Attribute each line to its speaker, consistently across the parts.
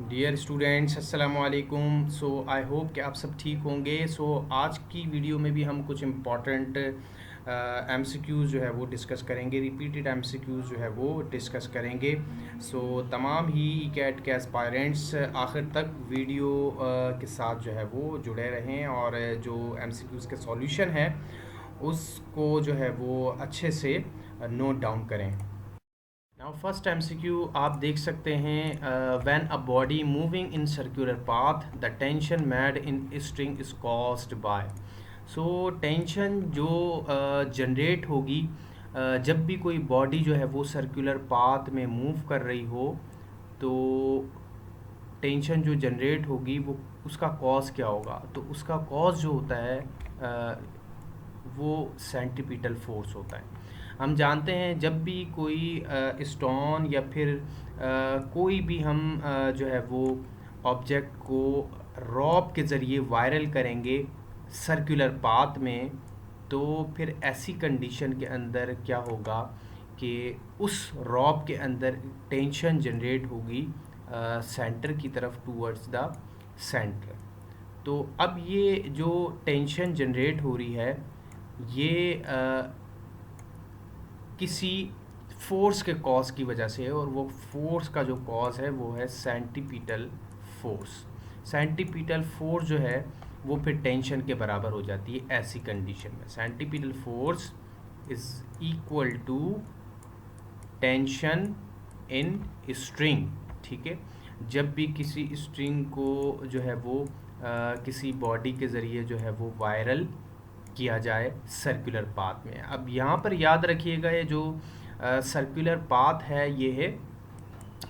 Speaker 1: Dear students अस्सलाम वालेकुम। सो I hope कि आप सब ठीक होंगे। आज की वीडियो में भी हम कुछ इम्पॉर्टेंट एमसीक्यूज़ जो है वो डिस्कस करेंगे, रिपीटेड एमसीक्यूज़ जो है वो डिस्कस करेंगे। तमाम ही कैट के एस्पायरेंट्स आखिर तक वीडियो के साथ जो है वो जुड़े रहें और जो एमसीक्यूज़ के सॉल्यूशन है उसको जो है वो अच्छे से नोट डाउन करें। नाउ फर्स्ट एमसीक्यू आप देख सकते हैं, when a body moving in circular path the tension mad in string is caused by. Tension जो जनरेट होगी जब भी कोई बॉडी जो है वो सर्कुलर पाथ में मूव कर रही हो, तो टेंशन जो जनरेट होगी वो उसका कॉज क्या होगा। तो उसका कॉज जो होता है वो सेंट्रीपिटल फोर्स होता है। हम जानते हैं जब भी कोई स्टोन या फिर कोई भी हम जो है वो ऑब्जेक्ट को रॉब के ज़रिए वायरल करेंगे सर्कुलर पाथ में, तो फिर ऐसी कंडीशन के अंदर क्या होगा कि उस रॉब के अंदर टेंशन जनरेट होगी सेंटर की तरफ, टूवर्ड्स द सेंटर। तो अब ये जो टेंशन जनरेट हो रही है ये किसी फोर्स के कॉज की वजह से है, और वो फोर्स का जो कॉज है वो है सेंटीपिटल फोर्स। सेंटीपिटल फोर्स जो है वो फिर टेंशन के बराबर हो जाती है ऐसी कंडीशन में। Centripetal force is equal to tension in string. ठीक है, जब भी किसी स्ट्रिंग को जो है वो किसी बॉडी के ज़रिए जो है वो वायरल किया जाए सर्कुलर पाथ में। अब यहाँ पर याद रखिएगा ये जो सर्कुलर पाथ है ये है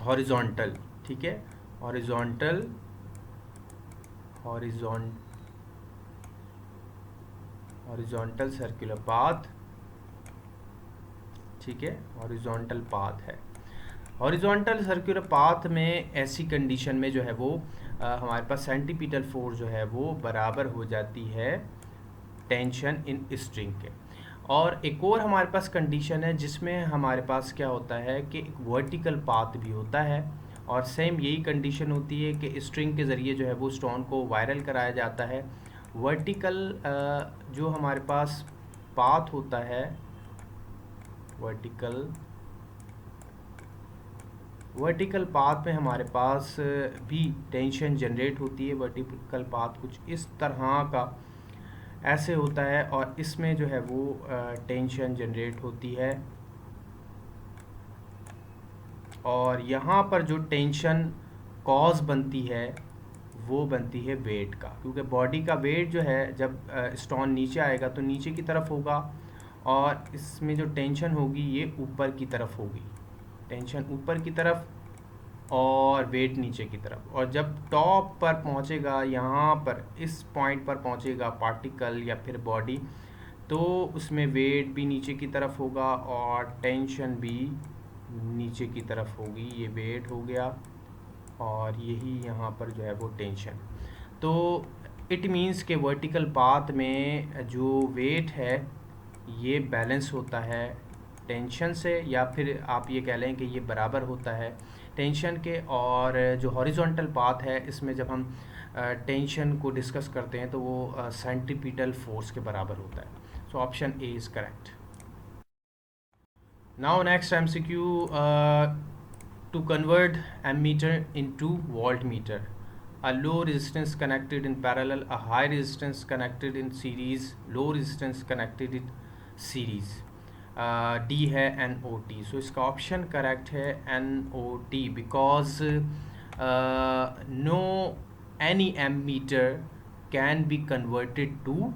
Speaker 1: हॉरिजॉन्टल। ठीक है, horizontal horizon horizontal circular path. ठीक है, हॉरिजॉन्टल पाथ है। हॉरिजॉन्टल सर्कुलर पाथ में ऐसी कंडीशन में जो है वो हमारे पास सेंटीपिटल फोर्स जो है वो बराबर हो जाती है टेंशन इन स्ट्रिंग के। और एक और हमारे पास कंडीशन है जिसमें हमारे पास क्या होता है कि एक वर्टिकल पाथ भी होता है, और सेम यही कंडीशन होती है कि स्ट्रिंग के ज़रिए जो है वो स्टोन को वायरल कराया जाता है। वर्टिकल जो हमारे पास पाथ होता है, वर्टिकल वर्टिकल पाथ में हमारे पास भी टेंशन जनरेट होती है। वर्टिकल पाथ कुछ इस तरह का ऐसे होता है और इसमें जो है वो टेंशन जनरेट होती है, और यहाँ पर जो टेंशन कॉज बनती है वो बनती है वेट का, क्योंकि बॉडी का वेट जो है जब स्टोन नीचे आएगा तो नीचे की तरफ होगा, और इसमें जो टेंशन होगी ये ऊपर की तरफ होगी। टेंशन ऊपर की तरफ और वेट नीचे की तरफ, और जब टॉप पर पहुंचेगा, यहाँ पर इस पॉइंट पर पहुंचेगा पार्टिकल या फिर बॉडी, तो उसमें वेट भी नीचे की तरफ होगा और टेंशन भी नीचे की तरफ होगी। ये वेट हो गया और यही यहाँ पर जो है वो टेंशन। तो इट मीन्स के वर्टिकल पाथ में जो वेट है ये बैलेंस होता है टेंशन से, या फिर आप ये कह लें कि ये बराबर होता है टेंशन के। और जो हॉरिजॉन्टल पाथ है इसमें जब हम टेंशन को डिस्कस करते हैं तो वो सेंट्रीपिटल फोर्स के बराबर होता है। So option A is correct. Now next MCQ, to convert ammeter into voltmeter, a low resistance connected in parallel, a high resistance connected in series, low resistance connected in series। D है NOT। So इसका option correct है NOT, because no any ammeter can be converted to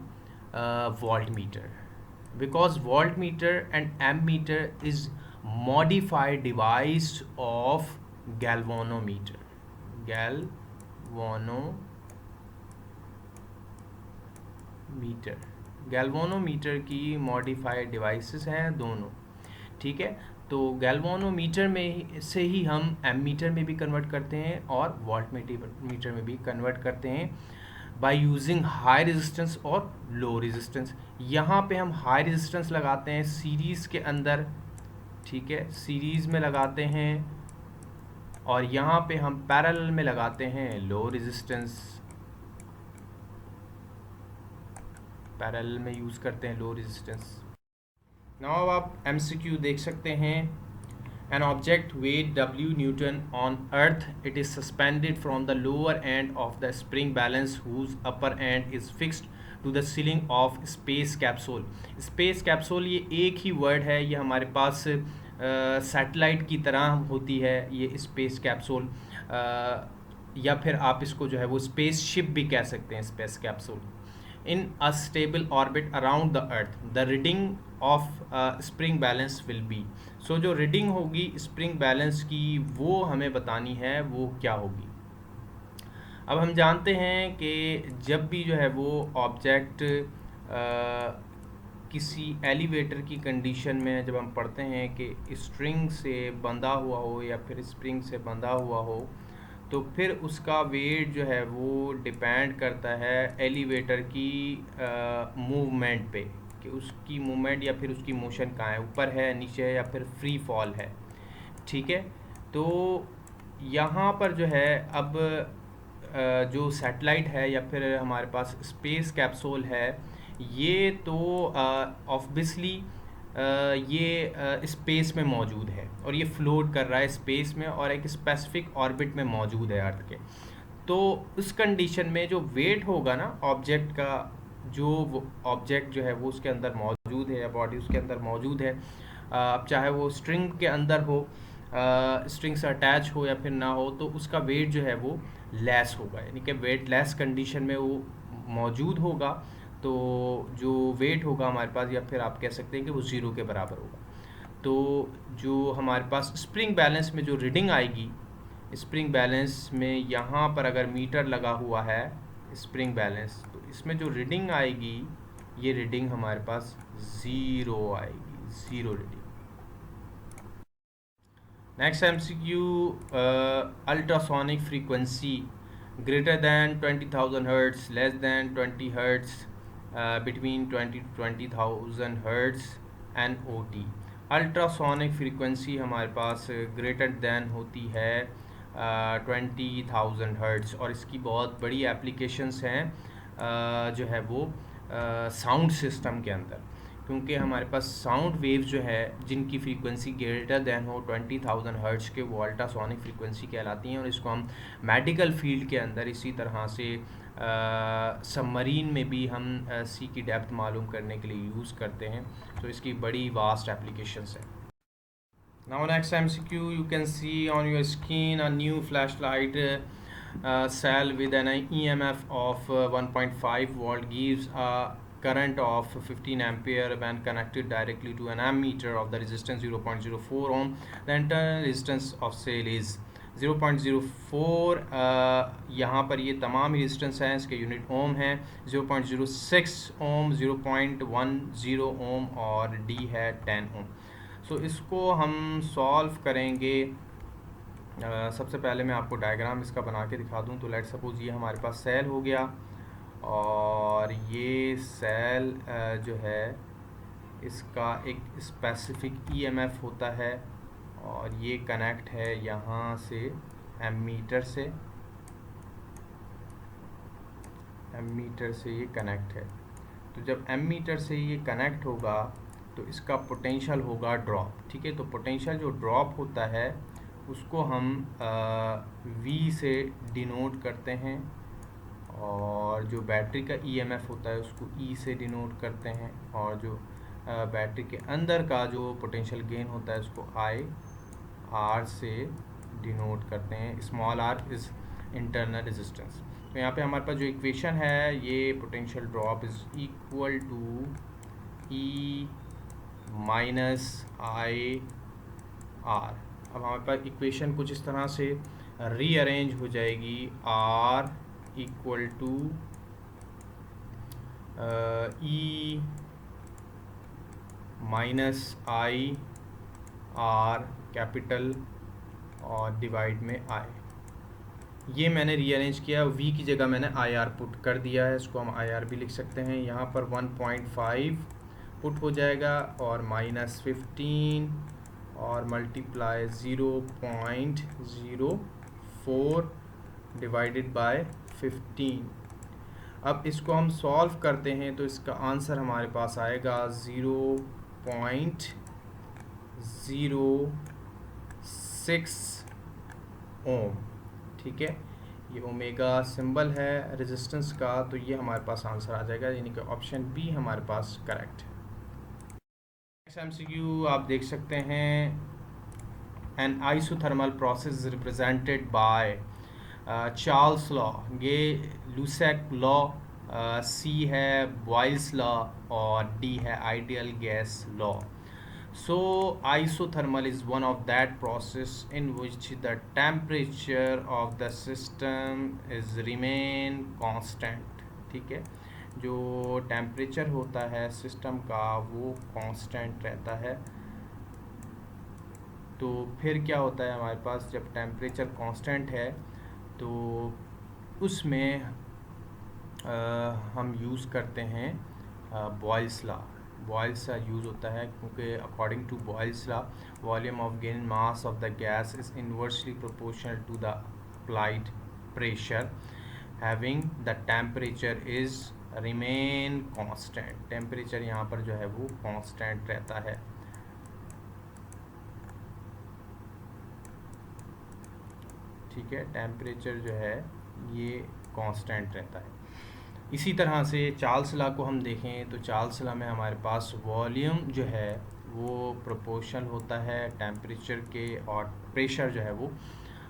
Speaker 1: voltmeter, because voltmeter and ammeter is modified device of galvanometer। Galvanometer की modified devices हैं दोनों। ठीक है, तो galvanometer में से ही हम एमीटर में भी कन्वर्ट करते हैं और वोल्टमीटर में भी कन्वर्ट करते हैं बाय यूजिंग हाई रेजिस्टेंस और लो रेजिस्टेंस। यहाँ पे हम हाई रेजिस्टेंस लगाते हैं सीरीज़ के अंदर। ठीक है, सीरीज़ में लगाते हैं और यहाँ पे हम पैरेलल में लगाते हैं लो रेजिस्टेंस, पैरेलल में यूज़ करते हैं लो रेजिस्टेंस। नाउ आप एमसीक्यू देख सकते हैं। An object weighed W Newton on Earth. It is suspended from the lower end of the spring balance whose upper end is fixed to the ceiling of space capsule. Space capsule ये एक ही word है, ये हमारे पास satellite की तरह होती है ये स्पेस कैप्सूल, या फिर आप इसको जो है वो स्पेस शिप भी कह सकते हैं, space capsule. In a stable orbit around the earth, the reading of spring balance will be, so जो रीडिंग होगी स्प्रिंग बैलेंस की वो हमें बतानी है, वो क्या होगी। अब हम जानते हैं कि जब भी जो है वो ऑब्जेक्ट किसी एलिवेटर की कंडीशन में जब हम पढ़ते हैं कि स्ट्रिंग से बंधा हुआ हो या फिर स्प्रिंग से बंधा हुआ हो, तो फिर उसका वेट जो है वो डिपेंड करता है एलिवेटर की मूवमेंट पे, कि उसकी मूवमेंट या फिर उसकी मोशन कहाँ है, ऊपर है, नीचे है, या फिर फ्री फॉल है। ठीक है, तो यहाँ पर जो है अब जो सैटेलाइट है या फिर हमारे पास स्पेस कैप्सूल है, ये तो ऑब्वियसली ये स्पेस में मौजूद है और ये फ्लोट कर रहा है स्पेस में और एक स्पेसिफिक ऑर्बिट में मौजूद है अर्थ के। तो उस कंडीशन में जो वेट होगा ना ऑब्जेक्ट का, जो ऑब्जेक्ट जो है वो उसके अंदर मौजूद है या बॉडी उसके अंदर मौजूद है, अब चाहे वो स्ट्रिंग के अंदर हो, स्ट्रिंग से अटैच हो या फिर ना हो, तो उसका वेट जो है वो लेस होगा, यानी कि वेट लेस कंडीशन में वो मौजूद होगा। तो जो वेट होगा हमारे पास, या फिर आप कह सकते हैं कि वो ज़ीरो के बराबर होगा। तो जो हमारे पास स्प्रिंग बैलेंस में जो रीडिंग आएगी, स्प्रिंग बैलेंस में यहाँ पर अगर मीटर लगा हुआ है स्प्रिंग बैलेंस, तो इसमें जो रीडिंग आएगी ये रीडिंग हमारे पास ज़ीरो आएगी, zero reading. Next MCQ, ultrasonic frequency greater than 20,000 hertz, less than 20 hertz, between 20 to 20,000 hertz NOT। Ultrasonic frequency हमारे पास ग्रेटर दैन होती है 20,000 हर्ट्स, और इसकी बहुत बड़ी एप्लीकेशंस हैं जो है वो साउंड सिस्टम के अंदर, क्योंकि हमारे पास साउंड वेव्स जो है जिनकी फ्रीक्वेंसी ग्रेटर दैन हो 20,000 हर्ट्ज के, वो अल्ट्रासोनिक फ्रीक्वेंसी कहलाती हैं। और इसको हम मेडिकल फील्ड के अंदर, इसी तरह से सबमरीन में भी हम सी की डेप्थ मालूम करने के लिए यूज़ करते हैं। तो इसकी बड़ी वास्ट एप्लीकेशंस है। Now next MCQ, you can see on your screen a new flashlight cell with an EMF of 1.5 volt gives a current of 15 ampere when connected directly to an ammeter of the resistance 0.04 ohm. The internal resistance of cell is 0.04। यहाँ पर ये तमाम resistance हैं, इसके unit ओम हैं, 0.06 ओम, 0.10 ओम और D है 10 ओम। सो इसको हम सॉल्व करेंगे। सबसे पहले मैं आपको डायग्राम इसका बना के दिखा दूं। तो लेट सपोज ये हमारे पास सेल हो गया, और ये सेल जो है इसका एक स्पेसिफिक ईएमएफ होता है, और ये कनेक्ट है यहाँ से एमीटर से, एमीटर से ये कनेक्ट है। तो जब एमीटर से ये कनेक्ट होगा तो इसका पोटेंशियल होगा ड्रॉप। ठीक है, तो पोटेंशियल जो ड्रॉप होता है उसको हम V से डिनोट करते हैं, और जो बैटरी का ईएमएफ होता है उसको E से डिनोट करते हैं, और जो बैटरी के अंदर का जो पोटेंशियल गेन होता है उसको R से डिनोट करते हैं। Small r is internal resistance. तो यहाँ पे हमारे पास जो इक्वेशन है, ये potential drop is equal to E minus I R. अब हमारे पास इक्वेशन कुछ इस तरह से रीअरेंज हो जाएगी, R equal to E minus I R capital और डिवाइड में I। ये मैंने रीअरेंज किया, V की जगह मैंने IR पुट कर दिया है, इसको हम IR भी लिख सकते हैं। यहाँ पर 1.5 पुट हो जाएगा और -15 और मल्टीप्लाई 0.04 डिवाइडेड बाय 15। अब इसको हम सॉल्व करते हैं तो इसका आंसर हमारे पास आएगा 0.06 ओम। ठीक है, ये ओमेगा सिंबल है रेजिस्टेंस का, तो ये हमारे पास आंसर आ जाएगा, यानी कि ऑप्शन बी हमारे पास करेक्ट है। नेक्स्ट एमसीक्यू आप देख सकते हैं, N isothermal process represented by Charles law. ये लूसेक लॉ, सी है बॉयल्स लॉ और डी है ideal gas law. So isothermal is one of that process in which the temperature of the system is remain constant। ठीक है, जो temperature होता है system का वो कांस्टेंट रहता है। तो फिर क्या होता है हमारे पास, जब टेम्परेचर कांस्टेंट है तो उसमें हम यूज़ करते हैं Boyle's law. Boyle's law use होता है क्योंकि according to Boyle's law volume of given mass of the gas is inversely proportional to the applied pressure having the temperature is remain constant. Temperature यहाँ पर जो है वो कांस्टेंट रहता है। ठीक है, टेम्परेचर जो है ये कांस्टेंट रहता है। इसी तरह से चार्ल्स लॉ को हम देखें तो चार्ल्स लॉ में हमारे पास वॉल्यूम जो है वो प्रोपोर्शनल होता है टेम्परेचर के, और प्रेशर जो है वो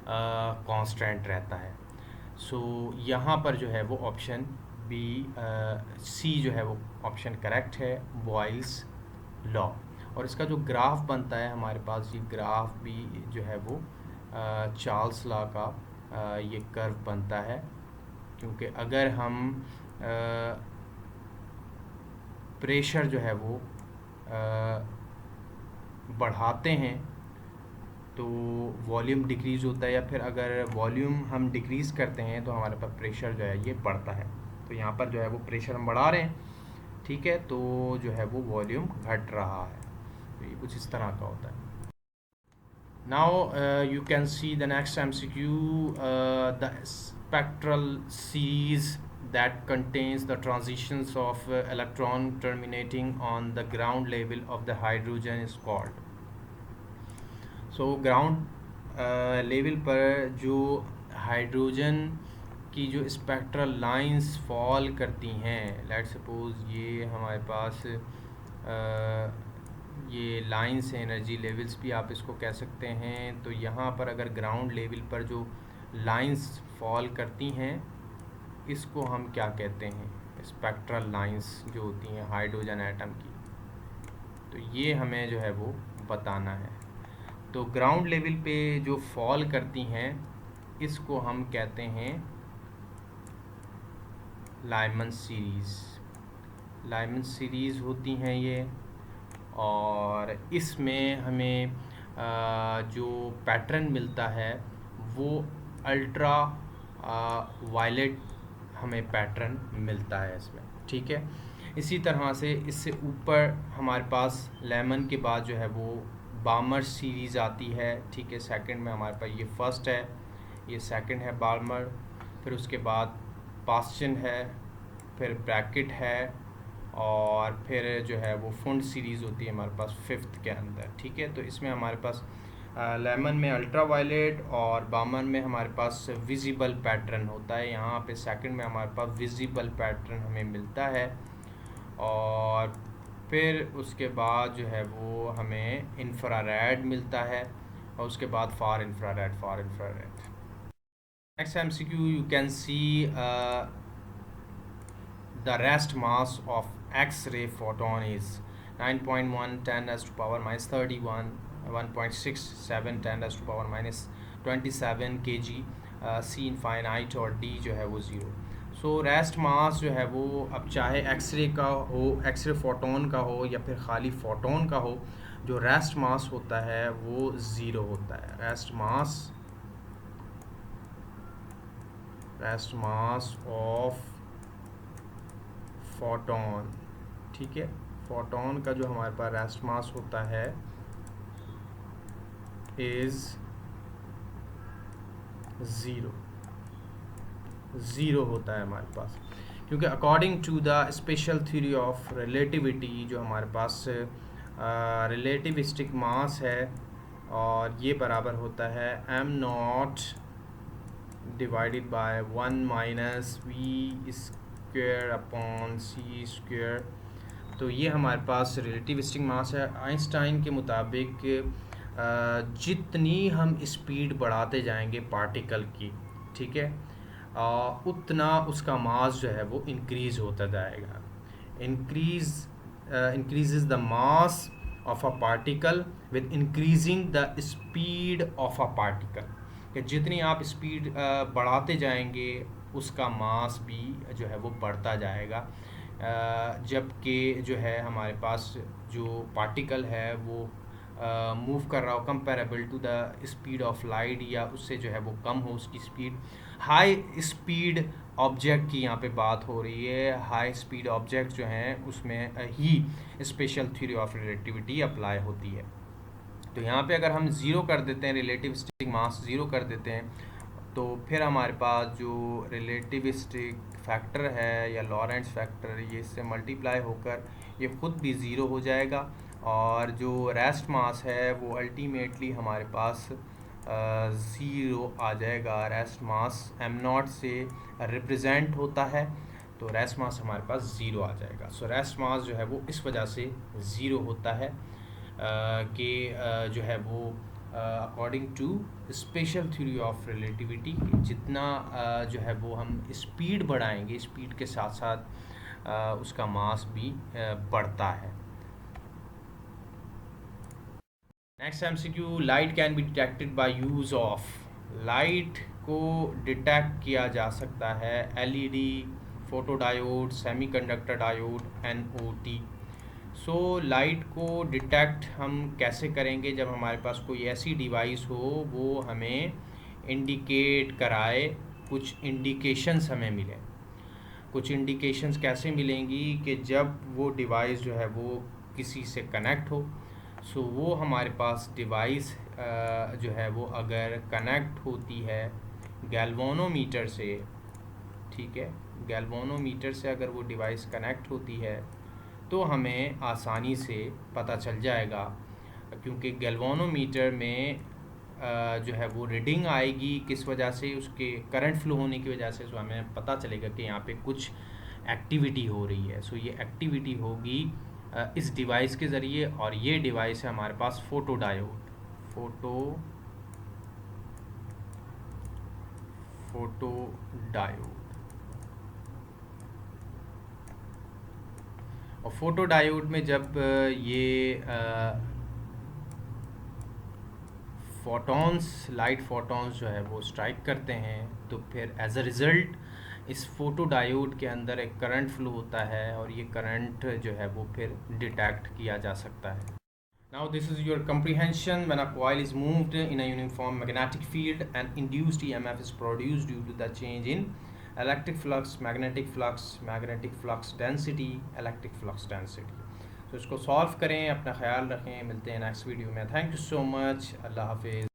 Speaker 1: कांस्टेंट रहता है। सो यहाँ पर जो है वो ऑप्शन बी सी जो है वो ऑप्शन करेक्ट है, बॉयल्स लॉ। और इसका जो ग्राफ बनता है हमारे पास, ये ग्राफ भी जो है वो चार्ल्स लॉ का ये कर्व बनता है, क्योंकि अगर हम प्रेशर जो है वो बढ़ाते हैं तो वॉल्यूम डिक्रीज़ होता है, या फिर अगर वॉल्यूम हम डिक्रीज़ करते हैं तो हमारे पास प्रेशर जो है ये बढ़ता है। तो यहाँ पर जो है वो प्रेशर हम बढ़ा रहे हैं, ठीक है, तो जो है वो वॉल्यूम घट रहा है। तो ये कुछ इस तरह का होता है। Now you can see the next MCQ, the spectral series that contains the transitions of electron terminating on the ground level of the hydrogen is called। So ground level पर जो हाइड्रोजन की जो स्पेक्ट्रल लाइंस फॉल करती हैं, let's suppose ये हमारे पास ये lines हैं, एनर्जी लेवल्स भी आप इसको कह सकते हैं। तो यहाँ पर अगर ग्राउंड लेवल पर जो लाइंस फॉल करती हैं इसको हम क्या कहते हैं, स्पेक्ट्रल लाइंस जो होती हैं हाइड्रोजन एटम की। तो ये हमें जो है वो बताना है। तो ग्राउंड लेवल पे जो फॉल करती हैं इसको हम कहते हैं लाइमन सीरीज़। लाइमन सीरीज़ होती हैं ये, और इसमें हमें जो पैटर्न मिलता है वो अल्ट्रा वायलेट हमें पैटर्न मिलता है इसमें। ठीक है, इसी तरह से इससे ऊपर हमारे पास लेमन के बाद जो है वो बामर सीरीज़ आती है। ठीक है, सेकंड में हमारे पास ये फर्स्ट है, ये सेकंड है बामर, फिर उसके बाद पास्चन है, फिर ब्रैकेट है, और फिर जो है वो फुंड सीरीज़ होती है हमारे पास फिफ्थ के अंदर। ठीक है, तो इसमें हमारे पास लेमन में अल्ट्रा वायलेट और बामर में हमारे पास विजिबल पैटर्न होता है। यहाँ पे सेकंड में हमारे पास विजिबल पैटर्न हमें मिलता है, और फिर उसके बाद जो है वो हमें इंफ्रारेड मिलता है, और उसके बाद far infrared. Next MCQ, you can see the rest mass of X-ray photon is 9.1 10 raised to power minus 31, 1.67 10 raised to power minus 27 kg, C infinite और D जो है वो ज़ीरो। सो रेस्ट मास जो है वो अब चाहे एक्सरे का हो, एक्सरे फोटोन का हो या फिर खाली फोटोन का हो, जो रेस्ट मास होता है वो ज़ीरो होता है। Rest mass of photon. ठीक है, फोटोन का जो हमारे पास रेस्ट मास होता है इज़ ज़ीरो होता है हमारे पास, क्योंकि according to the special theory of relativity जो हमारे पास रिलेटिविस्टिक मास है, और ये बराबर होता है M nought divided by 1 minus V square upon C square. तो ये हमारे पास रिलेटिविस्टिक मास है। आइंस्टाइन के मुताबिक जितनी हम स्पीड बढ़ाते जाएंगे पार्टिकल की, ठीक है, उतना उसका मास जो है वो इंक्रीज़ होता जाएगा। Increase the mass of a particle with increasing the speed of a particle, कि जितनी आप स्पीड बढ़ाते जाएंगे उसका मास भी जो है वो बढ़ता जाएगा। जबकि जो है हमारे पास जो पार्टिकल है वो मूव कर रहा हो comparable to the speed of light, या उससे जो है वो कम हो उसकी स्पीड। हाई स्पीड ऑब्जेक्ट की यहाँ पे बात हो रही है। हाई स्पीड ऑब्जेक्ट जो हैं उसमें ही special theory of relativity apply होती है। तो यहाँ पे अगर हम ज़ीरो कर देते हैं, रिलेटिविस्टिक मास ज़ीरो कर देते हैं, तो फिर हमारे पास जो रिलेटिविस्टिक फैक्टर है या लॉरेंट्ज़ फैक्टर, ये इससे मल्टीप्लाई होकर ये ख़ुद भी ज़ीरो हो जाएगा, और जो रेस्ट मास है वो अल्टीमेटली हमारे पास ज़ीरो आ जाएगा। रेस्ट मास एम नॉट से रिप्रेजेंट होता है, तो रेस्ट मास हमारे पास ज़ीरो आ जाएगा। सो रेस्ट मास जो है वो इस वजह से ज़ीरो होता है कि जो है वो according to special theory of relativity जितना जो है वो हम स्पीड बढ़ाएंगे, स्पीड के साथ साथ उसका मास भी बढ़ता है। Next MCQ, light can be detected by use of. Light को डिटेक्ट किया जा सकता है LED, photodiode, semiconductor diode, NOT. So light को डिटेक्ट हम कैसे करेंगे? जब हमारे पास कोई ऐसी डिवाइस हो वो हमें इंडिकेट कराए, कुछ इंडिकेशंस हमें मिले। कुछ इंडिकेशंस कैसे मिलेंगी कि जब वो डिवाइस जो है वो किसी से कनेक्ट हो। सो वो हमारे पास डिवाइस जो है वो अगर कनेक्ट होती है गैल्वेनोमीटर से, ठीक है, गैल्वेनोमीटर से अगर वो डिवाइस कनेक्ट होती है तो हमें आसानी से पता चल जाएगा, क्योंकि गैल्वेनोमीटर में जो है वो रीडिंग आएगी, किस वजह से, उसके करंट फ्लो होने की वजह से। सो हमें पता चलेगा कि यहाँ पे कुछ एक्टिविटी हो रही है। सो ये एक्टिविटी होगी इस डिवाइस के ज़रिए, और ये डिवाइस है हमारे पास फोटोडायोड। फोटोडायोड और फोटोडायोड में जब ये फोटॉन्स, लाइट फोटॉन्स जो है वो स्ट्राइक करते हैं, तो फिर एज अ रिज़ल्ट इस फोटोडायोड के अंदर एक करंट फ्लो होता है, और ये करंट जो है वो फिर डिटेक्ट किया जा सकता है। Now this is your comprehension. When a coil is moved in a uniform magnetic field, an induced EMF is produced due to the change in electric flux, magnetic flux density, electric flux density. तो इसको solve करें, अपना ख्याल रखें, मिलते हैं next video में। Thank you so much, अल्लाह हाफिज़।